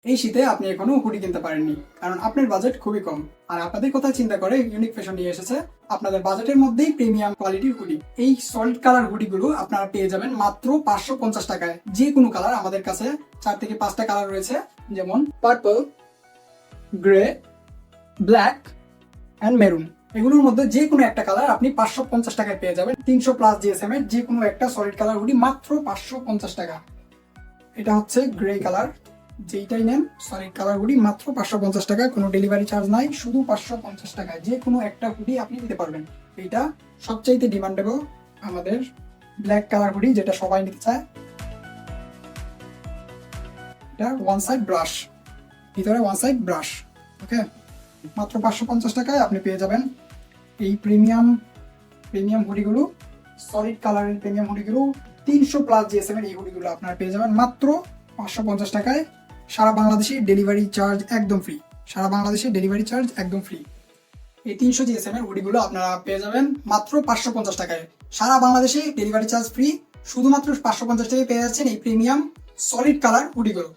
এই শীতে আপনি এখনো হুডি কিনতে পারেননি, কারণ আপনার বাজেট খুবই কম। আর আপনাদের কথা চিন্তা করে ইউনিক ফ্যাশন নিয়ে এসেছে আপনাদের বাজেটের মধ্যেই প্রিমিয়াম কোয়ালিটির হুডি। এই সলিড কালার হুডিগুলো আপনারা পেয়ে যাবেন মাত্র 550 টাকায়। যে কোনো কালার আমাদের কাছে 4 থেকে 5টা কালার রয়েছে, যেমন purple, grey, black and maroon. এগুলোর মধ্যে যে কোনো একটা কালার আপনি 550 টাকায় পেয়ে যাবেন। 300+ জিএসএম এর যে কোনো একটা সলিড কালার হুডি মাত্র 550 টাকা। এটা হচ্ছে গ্রে কালার, যেইটাই নেন সলিড কালার হুডি মাত্র 550 টাকা, কোনো ডেলিভারি চার্জ নাই, শুধু 550 টাকায় যে কোনো একটা হুডি আপনি নিতে পারবেন। এইটা সবচাইতে ডিমান্ডেবল আমাদের ব্ল্যাক কালার হুডি, যেটা সবাই নিতে চায়। এটা ওয়ান সাইড ব্রাশ, ভিতরে ওয়ান সাইড ব্রাশ। ওকে, মাত্র 550 টাকায় আপনি পেয়ে যাবেন এই প্রিমিয়াম হুডিগুলো। সলিড কালারের প্রিমিয়াম হুডিগুলো 300+ জিএসএম এর এই হুডিগুলো আপনারা পেয়ে যাবেন মাত্র 550 টাকায়। সারা বাংলাদেশে ডেলিভারি চার্জ একদম ফ্রি। সারা বাংলাদেশে ডেলিভারি চার্জ একদম ফ্রি। এই 300 জিএসএম এর হুডিগুলো আপনারা পেয়ে যাবেন মাত্র 550 টাকায়। সারা বাংলাদেশে ডেলিভারি চার্জ ফ্রি। শুধুমাত্র 550 টাকায় পেয়ে যাচ্ছেন এই প্রিমিয়াম সলিড কালার হুডিগুলো।